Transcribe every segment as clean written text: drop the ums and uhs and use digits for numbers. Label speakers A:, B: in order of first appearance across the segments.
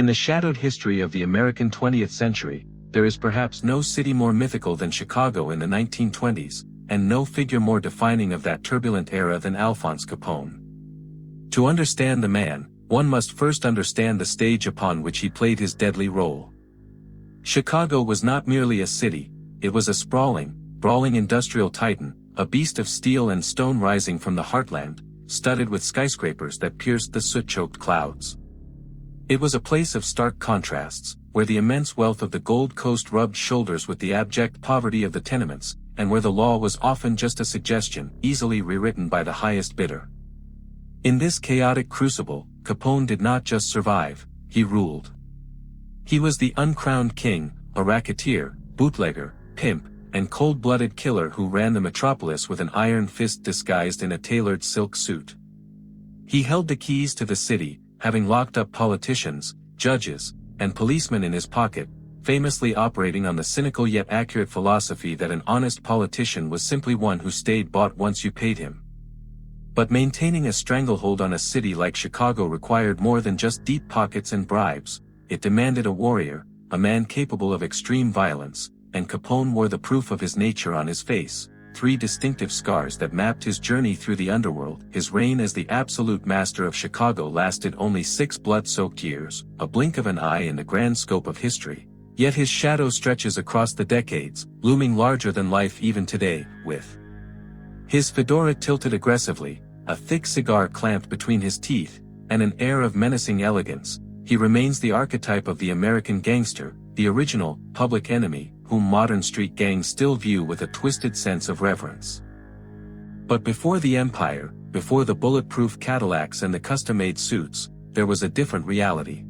A: In the shadowed history of the American 20th century, there is perhaps no city more mythical than Chicago in the 1920s, and no figure more defining of that turbulent era than Alphonse Capone. To understand the man, one must first understand the stage upon which he played his deadly role. Chicago was not merely a city, it was a sprawling, brawling industrial titan, a beast of steel and stone rising from the heartland, studded with skyscrapers that pierced the soot-choked clouds. It was a place of stark contrasts, where the immense wealth of the Gold Coast rubbed shoulders with the abject poverty of the tenements, and where the law was often just a suggestion, easily rewritten by the highest bidder. In this chaotic crucible, Capone did not just survive, he ruled. He was the uncrowned king, a racketeer, bootlegger, pimp, and cold-blooded killer who ran the metropolis with an iron fist disguised in a tailored silk suit. He held the keys to the city, having locked up politicians, judges, and policemen in his pocket, famously operating on the cynical yet accurate philosophy that an honest politician was simply one who stayed bought once you paid him. But maintaining a stranglehold on a city like Chicago required more than just deep pockets and bribes. It demanded a warrior, a man capable of extreme violence, and Capone wore the proof of his nature on his face, 3 distinctive scars that mapped his journey through the underworld. His reign as the absolute master of Chicago lasted only 6 blood-soaked years, a blink of an eye in the grand scope of history. Yet his shadow stretches across the decades, looming larger than life even today, with his fedora tilted aggressively, a thick cigar clamped between his teeth, and an air of menacing elegance. He remains the archetype of the American gangster, the original, public enemy, whom modern street gangs still view with a twisted sense of reverence. But before the empire, before the bulletproof Cadillacs and the custom-made suits, there was a different reality.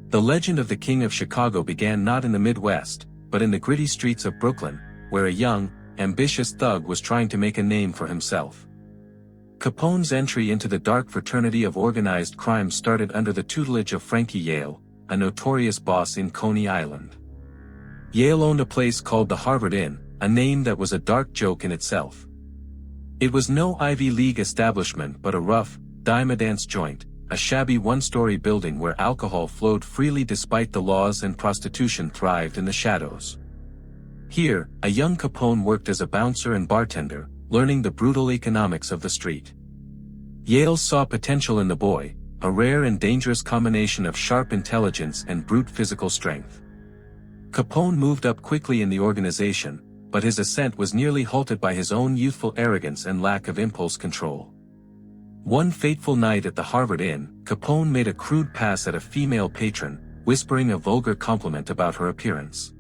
A: The legend of the King of Chicago began not in the Midwest, but in the gritty streets of Brooklyn, where a young, ambitious thug was trying to make a name for himself. Capone's entry into the dark fraternity of organized crime started under the tutelage of Frankie Yale, a notorious boss in Coney Island. Yale owned a place called the Harvard Inn, a name that was a dark joke in itself. It was no Ivy League establishment but a rough, dime-a-dance joint, a shabby one-story building where alcohol flowed freely despite the laws and prostitution thrived in the shadows. Here, a young Capone worked as a bouncer and bartender, learning the brutal economics of the street. Yale saw potential in the boy, a rare and dangerous combination of sharp intelligence and brute physical strength. Capone moved up quickly in the organization, but his ascent was nearly halted by his own youthful arrogance and lack of impulse control. One fateful night at the Harvard Inn, Capone made a crude pass at a female patron, whispering a vulgar compliment about her appearance.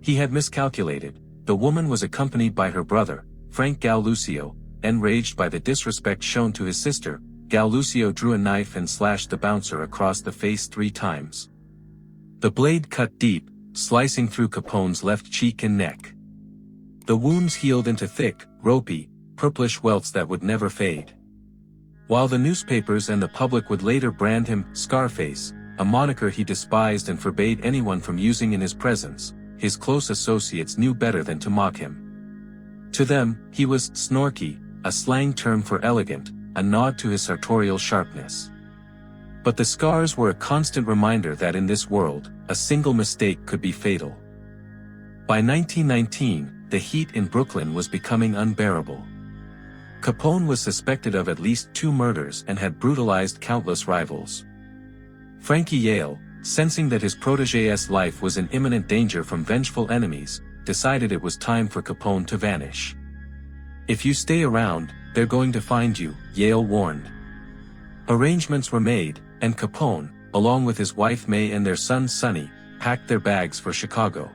A: He had miscalculated. The woman was accompanied by her brother, Frank Gallucio. Enraged by the disrespect shown to his sister, Gallucio drew a knife and slashed the bouncer across the face 3 times. The blade cut deep, slicing through Capone's left cheek and neck. The wounds healed into thick, ropey, purplish welts that would never fade. While the newspapers and the public would later brand him Scarface, a moniker he despised and forbade anyone from using in his presence, his close associates knew better than to mock him. To them, he was snorky, a slang term for elegant, a nod to his sartorial sharpness. But the scars were a constant reminder that in this world, a single mistake could be fatal. By 1919, the heat in Brooklyn was becoming unbearable. Capone was suspected of at least 2 murders and had brutalized countless rivals. Frankie Yale, sensing that his protégé's life was in imminent danger from vengeful enemies, decided it was time for Capone to vanish. "If you stay around, they're going to find you," Yale warned. Arrangements were made, and Capone, along with his wife May and their son Sonny, packed their bags for Chicago.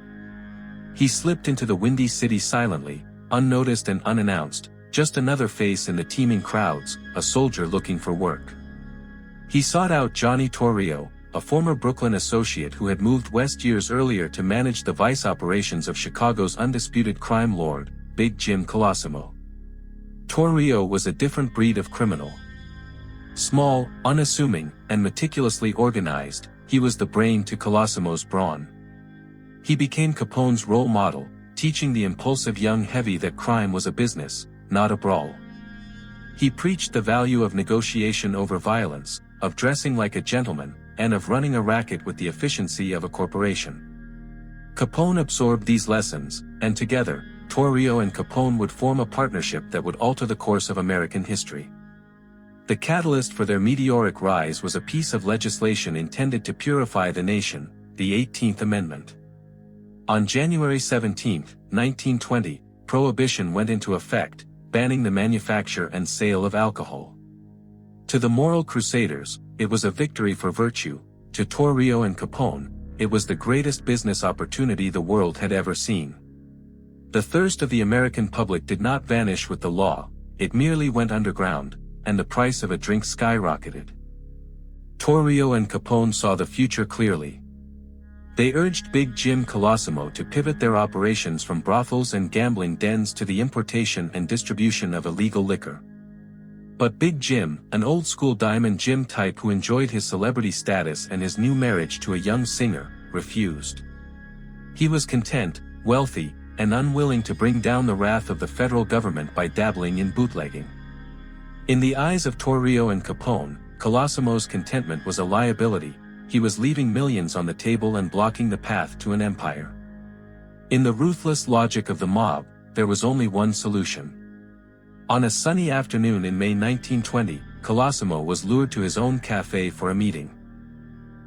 A: He slipped into the windy city silently, unnoticed and unannounced, just another face in the teeming crowds, a soldier looking for work. He sought out Johnny Torrio, a former Brooklyn associate who had moved west years earlier to manage the vice operations of Chicago's undisputed crime lord, Big Jim Colosimo. Torrio was a different breed of criminal. Small, unassuming, and meticulously organized, he was the brain to Colosimo's brawn. He became Capone's role model, teaching the impulsive young heavy that crime was a business, not a brawl. He preached the value of negotiation over violence, of dressing like a gentleman, and of running a racket with the efficiency of a corporation. Capone absorbed these lessons, and together, Torrio and Capone would form a partnership that would alter the course of American history. The catalyst for their meteoric rise was a piece of legislation intended to purify the nation, the 18th Amendment. On January 17, 1920, Prohibition went into effect, banning the manufacture and sale of alcohol. To the moral crusaders, it was a victory for virtue. To Torrio and Capone, it was the greatest business opportunity the world had ever seen. The thirst of the American public did not vanish with the law, it merely went underground, and the price of a drink skyrocketed. Torrio and Capone saw the future clearly. They urged Big Jim Colosimo to pivot their operations from brothels and gambling dens to the importation and distribution of illegal liquor. But Big Jim, an old-school Diamond Jim type who enjoyed his celebrity status and his new marriage to a young singer, refused. He was content, wealthy, and unwilling to bring down the wrath of the federal government by dabbling in bootlegging. In the eyes of Torrio and Capone, Colosimo's contentment was a liability. He was leaving millions on the table and blocking the path to an empire. In the ruthless logic of the mob, there was only one solution. On a sunny afternoon in May 1920, Colosimo was lured to his own cafe for a meeting.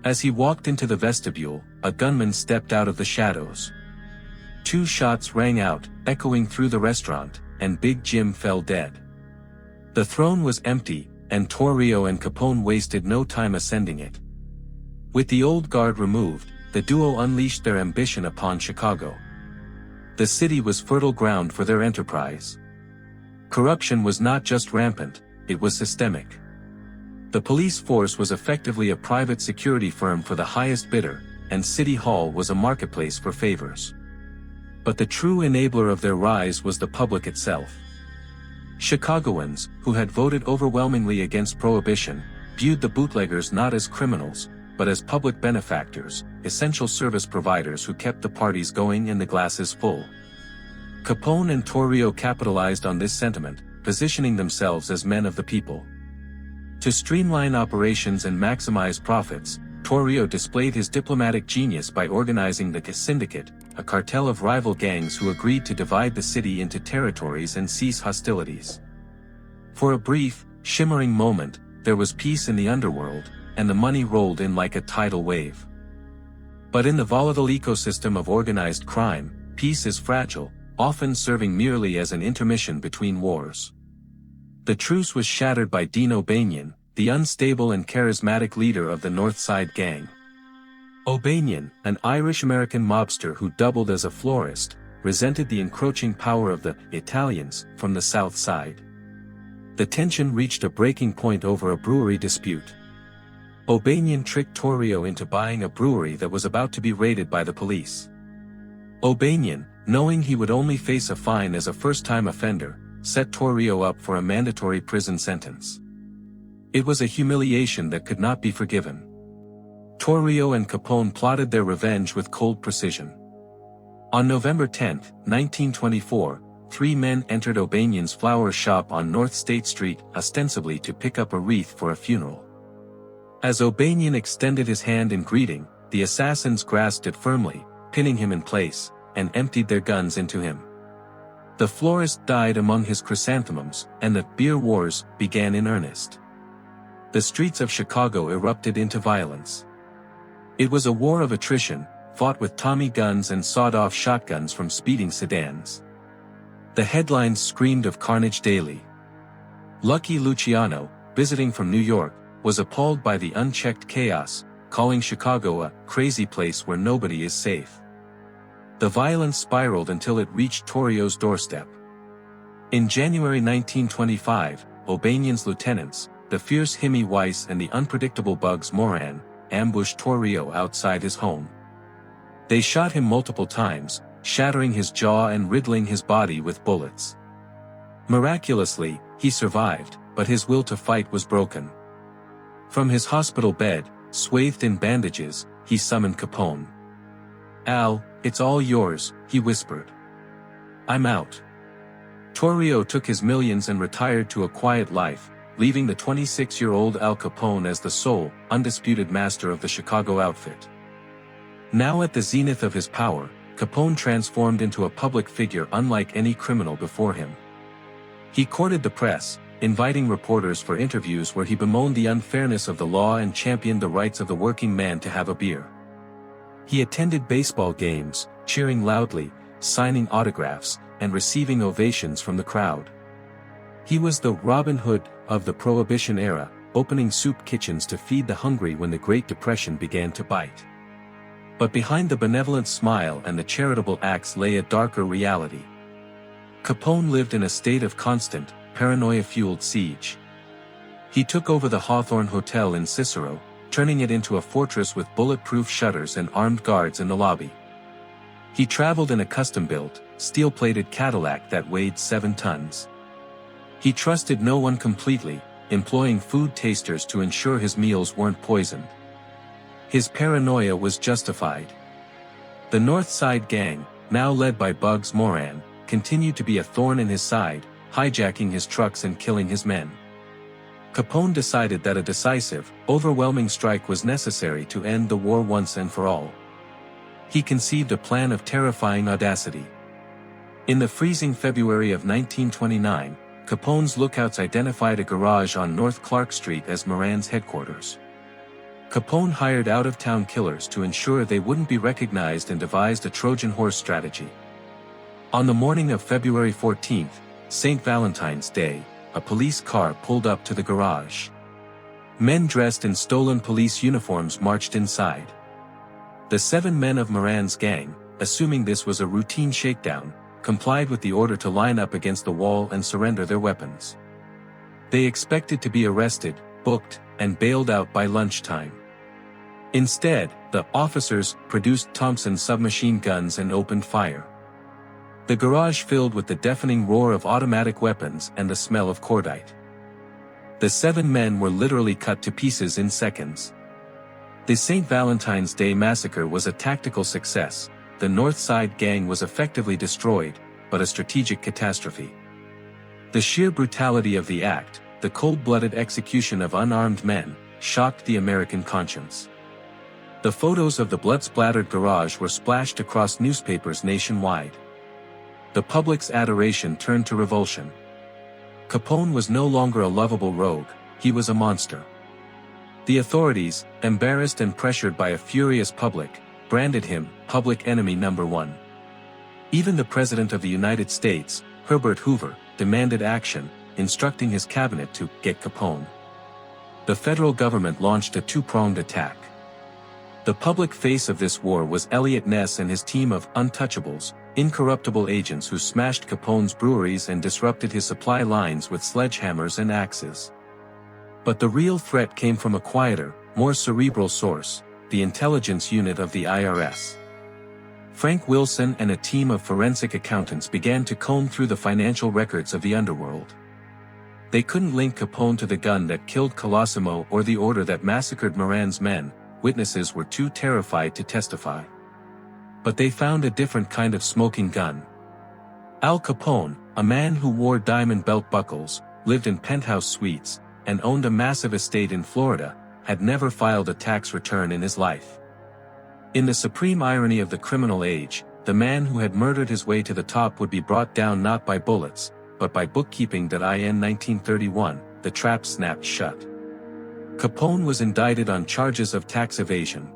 A: As he walked into the vestibule, a gunman stepped out of the shadows. 2 shots rang out, echoing through the restaurant, and Big Jim fell dead. The throne was empty, and Torrio and Capone wasted no time ascending it. With the old guard removed, the duo unleashed their ambition upon Chicago. The city was fertile ground for their enterprise. Corruption was not just rampant, it was systemic. The police force was effectively a private security firm for the highest bidder, and City Hall was a marketplace for favors. But the true enabler of their rise was the public itself. Chicagoans, who had voted overwhelmingly against Prohibition, viewed the bootleggers not as criminals, but as public benefactors, essential service providers who kept the parties going and the glasses full. Capone and Torrio capitalized on this sentiment, positioning themselves as men of the people. To streamline operations and maximize profits, Torrio displayed his diplomatic genius by organizing the Syndicate, a cartel of rival gangs who agreed to divide the city into territories and cease hostilities. For a brief, shimmering moment, there was peace in the underworld, and the money rolled in like a tidal wave. But in the volatile ecosystem of organized crime, peace is fragile, often serving merely as an intermission between wars. The truce was shattered by Dean O'Banion, the unstable and charismatic leader of the North Side Gang. O'Banion, an Irish-American mobster who doubled as a florist, resented the encroaching power of the Italians from the South Side. The tension reached a breaking point over a brewery dispute. O'Banion tricked Torrio into buying a brewery that was about to be raided by the police. O'Banion, knowing he would only face a fine as a first-time offender, set Torrio up for a mandatory prison sentence. It was a humiliation that could not be forgiven. Torrio and Capone plotted their revenge with cold precision. On November 10, 1924, 3 men entered O'Banion's flower shop on North State Street, ostensibly to pick up a wreath for a funeral. As O'Banion extended his hand in greeting, the assassins grasped it firmly, pinning him in place, and emptied their guns into him. The florist died among his chrysanthemums, and the beer wars began in earnest. The streets of Chicago erupted into violence. It was a war of attrition, fought with Tommy guns and sawed-off shotguns from speeding sedans. The headlines screamed of carnage daily. Lucky Luciano, visiting from New York, was appalled by the unchecked chaos, calling Chicago a crazy place where nobody is safe. The violence spiraled until it reached Torrio's doorstep. In January 1925, O'Banion's lieutenants, the fierce Himmy Weiss and the unpredictable Bugs Moran, ambushed Torrio outside his home. They shot him multiple times, shattering his jaw and riddling his body with bullets. Miraculously, he survived, but his will to fight was broken. From his hospital bed, swathed in bandages, he summoned Capone. "Al, it's all yours," he whispered. "I'm out." Torrio took his millions and retired to a quiet life, leaving the 26-year-old Al Capone as the sole, undisputed master of the Chicago outfit. Now at the zenith of his power, Capone transformed into a public figure unlike any criminal before him. He courted the press, inviting reporters for interviews where he bemoaned the unfairness of the law and championed the rights of the working man to have a beer. He attended baseball games, cheering loudly, signing autographs, and receiving ovations from the crowd. He was the Robin Hood of the Prohibition era, opening soup kitchens to feed the hungry when the Great Depression began to bite. But behind the benevolent smile and the charitable acts lay a darker reality. Capone lived in a state of constant, paranoia-fueled siege. He took over the Hawthorne Hotel in Cicero, turning it into a fortress with bulletproof shutters and armed guards in the lobby. He traveled in a custom-built, steel-plated Cadillac that weighed 7 tons. He trusted no one completely, employing food tasters to ensure his meals weren't poisoned. His paranoia was justified. The North Side Gang, now led by Bugs Moran, continued to be a thorn in his side, hijacking his trucks and killing his men. Capone decided that a decisive, overwhelming strike was necessary to end the war once and for all. He conceived a plan of terrifying audacity. In the freezing February of 1929, Capone's lookouts identified a garage on North Clark Street as Moran's headquarters. Capone hired out-of-town killers to ensure they wouldn't be recognized and devised a Trojan horse strategy. On the morning of February 14, St. Valentine's Day, a police car pulled up to the garage. Men dressed in stolen police uniforms marched inside. The 7 men of Moran's gang, assuming this was a routine shakedown, complied with the order to line up against the wall and surrender their weapons. They expected to be arrested, booked, and bailed out by lunchtime. Instead, the officers produced Thompson submachine guns and opened fire. The garage filled with the deafening roar of automatic weapons and the smell of cordite. The 7 men were literally cut to pieces in seconds. The St. Valentine's Day massacre was a tactical success. The North Side Gang was effectively destroyed, but a strategic catastrophe. The sheer brutality of the act, the cold-blooded execution of unarmed men, shocked the American conscience. The photos of the blood-splattered garage were splashed across newspapers nationwide. The public's adoration turned to revulsion. Capone was no longer a lovable rogue, he was a monster. The authorities, embarrassed and pressured by a furious public, branded him public enemy number 1. Even the President of the United States, Herbert Hoover, demanded action, instructing his cabinet to get Capone. The federal government launched a 2-pronged attack. The public face of this war was Eliot Ness and his team of untouchables, incorruptible agents who smashed Capone's breweries and disrupted his supply lines with sledgehammers and axes. But the real threat came from a quieter, more cerebral source, the intelligence unit of the IRS. Frank Wilson and a team of forensic accountants began to comb through the financial records of the underworld. They couldn't link Capone to the gun that killed Colosimo or the order that massacred Moran's men. Witnesses were too terrified to testify. But they found a different kind of smoking gun. Al Capone, a man who wore diamond belt buckles, lived in penthouse suites, and owned a massive estate in Florida, had never filed a tax return in his life. In the supreme irony of the criminal age, the man who had murdered his way to the top would be brought down not by bullets, but by bookkeeping. In 1931, the trap snapped shut. Capone was indicted on charges of tax evasion.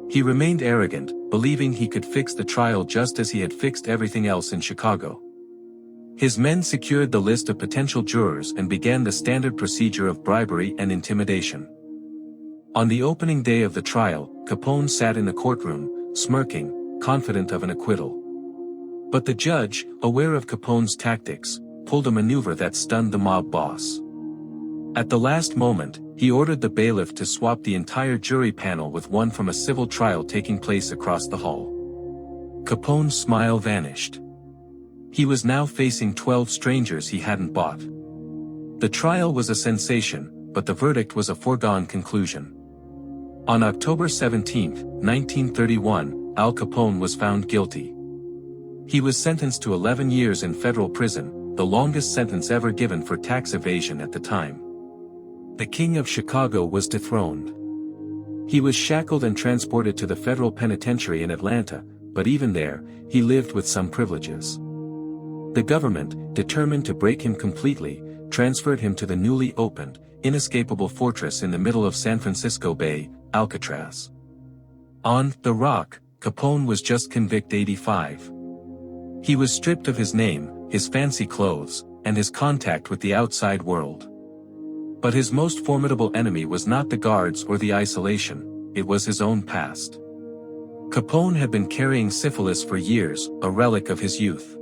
A: He remained arrogant, believing he could fix the trial just as he had fixed everything else in Chicago. His men secured the list of potential jurors and began the standard procedure of bribery and intimidation. On the opening day of the trial, Capone sat in the courtroom, smirking, confident of an acquittal. But the judge, aware of Capone's tactics, pulled a maneuver that stunned the mob boss. At the last moment, he ordered the bailiff to swap the entire jury panel with one from a civil trial taking place across the hall. Capone's smile vanished. He was now facing 12 strangers he hadn't bought. The trial was a sensation, but the verdict was a foregone conclusion. On October 17, 1931, Al Capone was found guilty. He was sentenced to 11 years in federal prison, the longest sentence ever given for tax evasion at the time. The King of Chicago was dethroned. He was shackled and transported to the federal penitentiary in Atlanta, but even there, he lived with some privileges. The government, determined to break him completely, transferred him to the newly opened, inescapable fortress in the middle of San Francisco Bay, Alcatraz. On The Rock, Capone was just convict 85. He was stripped of his name, his fancy clothes, and his contact with the outside world. But his most formidable enemy was not the guards or the isolation, it was his own past. Capone had been carrying syphilis for years, a relic of his youth.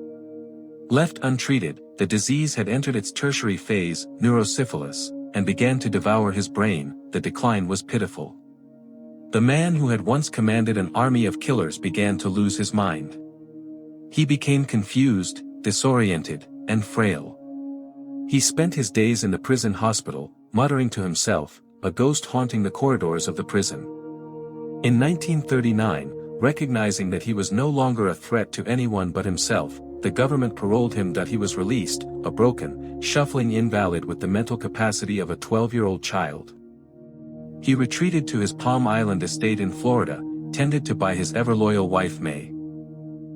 A: Left untreated, the disease had entered its tertiary phase, neurosyphilis, and began to devour his brain. The decline was pitiful. The man who had once commanded an army of killers began to lose his mind. He became confused, disoriented, and frail. He spent his days in the prison hospital, muttering to himself, a ghost haunting the corridors of the prison. In 1939, recognizing that he was no longer a threat to anyone but himself, the government paroled him. He was released, a broken, shuffling invalid with the mental capacity of a 12-year-old child. He retreated to his Palm Island estate in Florida, tended to by his ever-loyal wife May.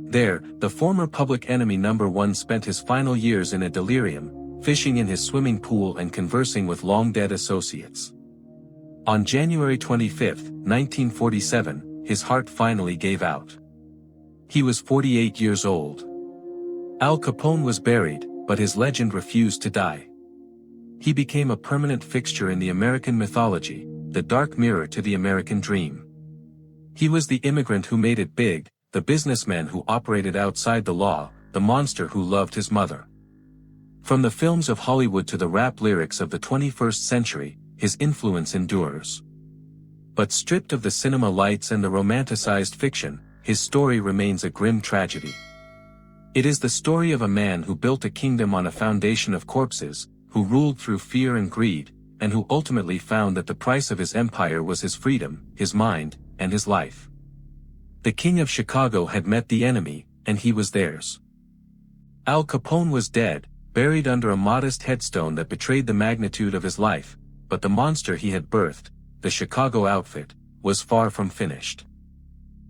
A: There, the former public enemy number one spent his final years in a delirium, fishing in his swimming pool and conversing with long-dead associates. On January 25, 1947, his heart finally gave out. He was 48 years old. Al Capone was buried, but his legend refused to die. He became a permanent fixture in the American mythology, the dark mirror to the American dream. He was the immigrant who made it big, the businessman who operated outside the law, the monster who loved his mother. From the films of Hollywood to the rap lyrics of the 21st century, his influence endures. But stripped of the cinema lights and the romanticized fiction, his story remains a grim tragedy. It is the story of a man who built a kingdom on a foundation of corpses, who ruled through fear and greed, and who ultimately found that the price of his empire was his freedom, his mind, and his life. The King of Chicago had met the enemy, and he was theirs. Al Capone was dead, buried under a modest headstone that betrayed the magnitude of his life, but the monster he had birthed, the Chicago outfit, was far from finished.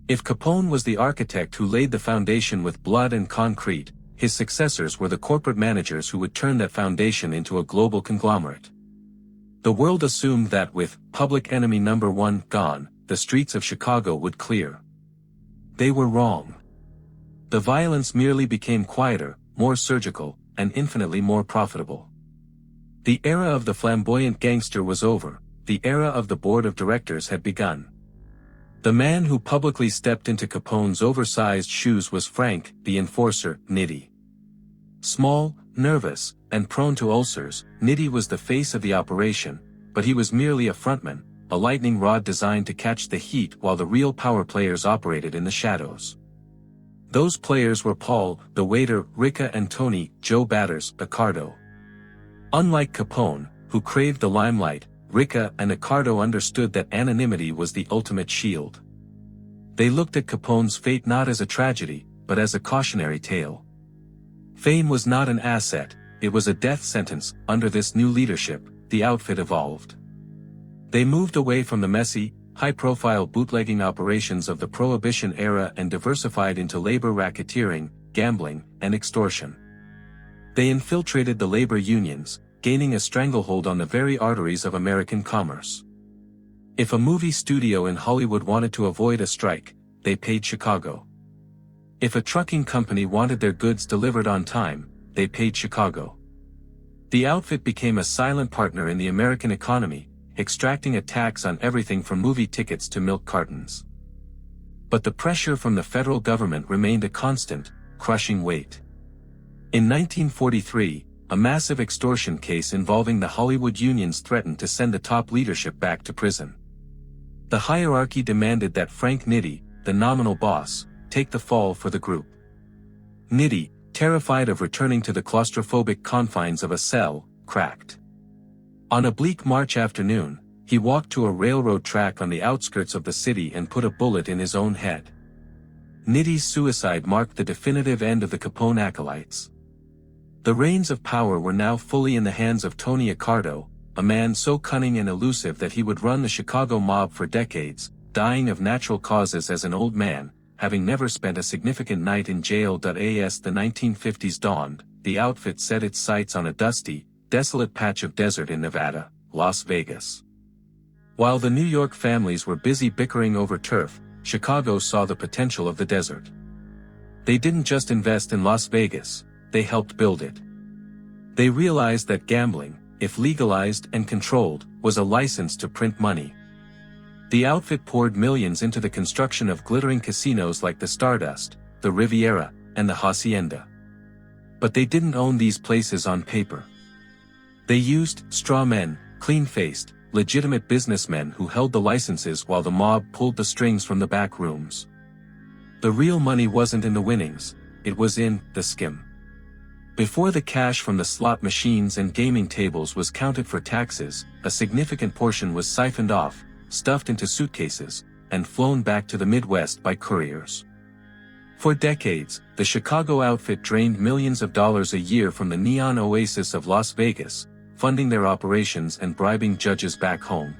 A: If Capone was the architect who laid the foundation with blood and concrete, his successors were the corporate managers who would turn that foundation into a global conglomerate. The world assumed that with public enemy number one gone, the streets of Chicago would clear. They were wrong. The violence merely became quieter, more surgical, and infinitely more profitable. The era of the flamboyant gangster was over, the era of the board of directors had begun. The man who publicly stepped into Capone's oversized shoes was Frank, the enforcer, Nitti. Small, nervous, and prone to ulcers, Nitti was the face of the operation, but he was merely a frontman, a lightning rod designed to catch the heat while the real power players operated in the shadows. Those players were Paul, the waiter, Ricca and Tony, Joe Batters, Accardo. Unlike Capone, who craved the limelight, Ricca and Accardo understood that anonymity was the ultimate shield. They looked at Capone's fate not as a tragedy, but as a cautionary tale. Fame was not an asset, it was a death sentence. Under this new leadership, the outfit evolved. They moved away from the messy, high-profile bootlegging operations of the Prohibition era and diversified into labor racketeering, gambling, and extortion. They infiltrated the labor unions, gaining a stranglehold on the very arteries of American commerce. If a movie studio in Hollywood wanted to avoid a strike, they paid Chicago. If a trucking company wanted their goods delivered on time, they paid Chicago. The outfit became a silent partner in the American economy, extracting a tax on everything from movie tickets to milk cartons. But the pressure from the federal government remained a constant, crushing weight. In 1943, a massive extortion case involving the Hollywood unions threatened to send the top leadership back to prison. The hierarchy demanded that Frank Nitti, the nominal boss, take the fall for the group. Nitti, terrified of returning to the claustrophobic confines of a cell, cracked. On a bleak March afternoon, he walked to a railroad track on the outskirts of the city and put a bullet in his own head. Nitti's suicide marked the definitive end of the Capone acolytes. The reins of power were now fully in the hands of Tony Accardo, a man so cunning and elusive that he would run the Chicago mob for decades, dying of natural causes as an old man, having never spent a significant night in jail. As the 1950s dawned, the outfit set its sights on a dusty, desolate patch of desert in Nevada, Las Vegas. While the New York families were busy bickering over turf, Chicago saw the potential of the desert. They didn't just invest in Las Vegas, they helped build it. They realized that gambling, if legalized and controlled, was a license to print money. The outfit poured millions into the construction of glittering casinos like the Stardust, the Riviera, and the Hacienda. But they didn't own these places on paper. They used straw men, clean-faced, legitimate businessmen who held the licenses while the mob pulled the strings from the back rooms. The real money wasn't in the winnings, it was in the skim. Before the cash from the slot machines and gaming tables was counted for taxes, a significant portion was siphoned off, stuffed into suitcases, and flown back to the Midwest by couriers. For decades, the Chicago outfit drained millions of dollars a year from the neon oasis of Las Vegas, funding their operations and bribing judges back home.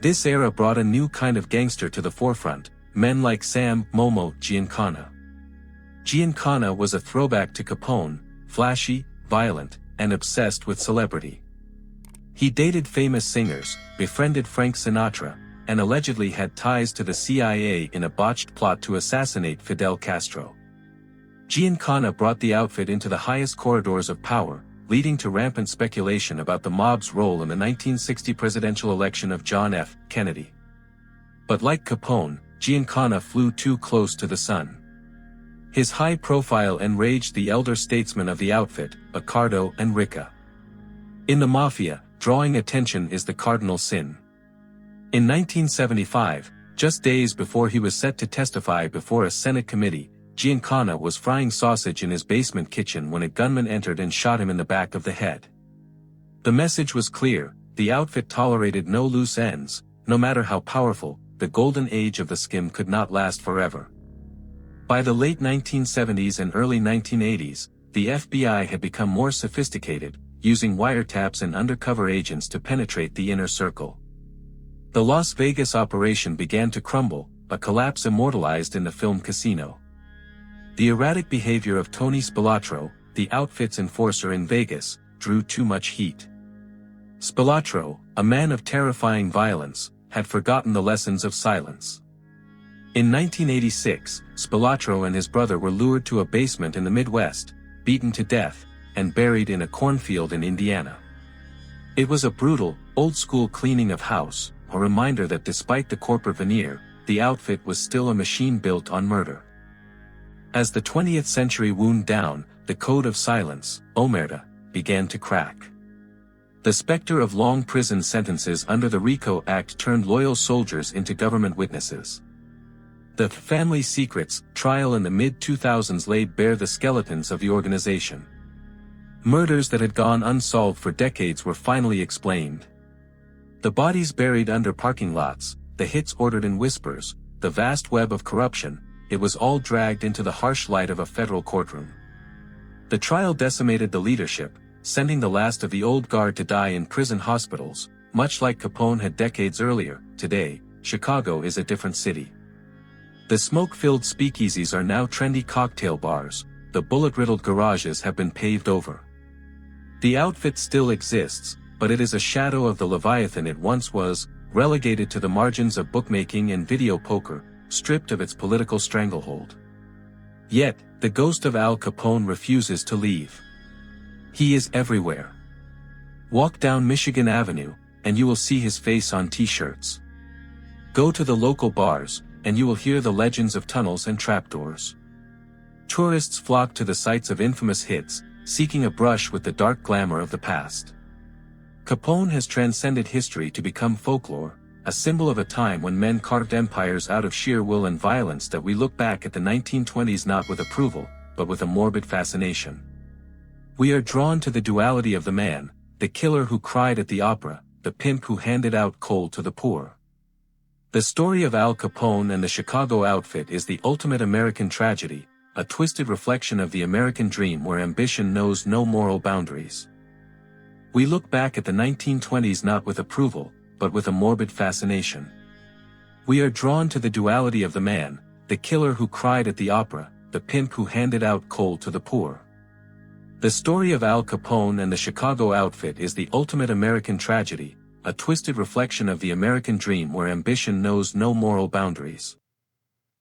A: This era brought a new kind of gangster to the forefront, men like Sam "Momo" Giancana. Giancana was a throwback to Capone, flashy, violent, and obsessed with celebrity. He dated famous singers, befriended Frank Sinatra, and allegedly had ties to the CIA in a botched plot to assassinate Fidel Castro. Giancana brought the outfit into the highest corridors of power, leading to rampant speculation about the mob's role in the 1960 presidential election of John F. Kennedy. But like Capone, Giancana flew too close to the sun. His high profile enraged the elder statesmen of the outfit, Accardo and Ricca. In the Mafia, drawing attention is the cardinal sin. In 1975, just days before he was set to testify before a Senate committee, Giancana was frying sausage in his basement kitchen when a gunman entered and shot him in the back of the head. The message was clear: the outfit tolerated no loose ends. No matter how powerful, the golden age of the skim could not last forever. By the late 1970s and early 1980s, the FBI had become more sophisticated, using wiretaps and undercover agents to penetrate the inner circle. The Las Vegas operation began to crumble, a collapse immortalized in the film Casino. The erratic behavior of Tony Spilatro, the outfit's enforcer in Vegas, drew too much heat. Spilatro, a man of terrifying violence, had forgotten the lessons of silence. In 1986, Spilatro and his brother were lured to a basement in the Midwest, beaten to death, and buried in a cornfield in Indiana. It was a brutal, old-school cleaning of house, a reminder that despite the corporate veneer, the outfit was still a machine built on murder. As the 20th century wound down, the code of silence, omerta, began to crack. The specter of long prison sentences under the RICO Act turned loyal soldiers into government witnesses. The Family Secrets trial in the mid-2000s laid bare the skeletons of the organization. Murders that had gone unsolved for decades were finally explained. The bodies buried under parking lots, the hits ordered in whispers, the vast web of corruption, it was all dragged into the harsh light of a federal courtroom. The trial decimated the leadership, sending the last of the old guard to die in prison hospitals, much like Capone had decades earlier. Today, Chicago is a different city. The smoke-filled speakeasies are now trendy cocktail bars, the bullet-riddled garages have been paved over. The outfit still exists, but it is a shadow of the Leviathan it once was, relegated to the margins of bookmaking and video poker, stripped of its political stranglehold. Yet, the ghost of Al Capone refuses to leave. He is everywhere. Walk down Michigan Avenue, and you will see his face on t-shirts. Go to the local bars, and you will hear the legends of tunnels and trapdoors. Tourists flock to the sites of infamous hits, seeking a brush with the dark glamour of the past. Capone has transcended history to become folklore, a symbol of a time when men carved empires out of sheer will and violence that we look back at the 1920s not with approval, but with a morbid fascination. We are drawn to the duality of the man, the killer who cried at the opera, the pimp who handed out coal to the poor. The story of Al Capone and the Chicago outfit is the ultimate American tragedy, a twisted reflection of the American dream where ambition knows no moral boundaries. We look back at the 1920s not with approval, but with a morbid fascination. We are drawn to the duality of the man, the killer who cried at the opera, the pimp who handed out coal to the poor. The story of Al Capone and the Chicago outfit is the ultimate American tragedy, a twisted reflection of the American dream where ambition knows no moral boundaries.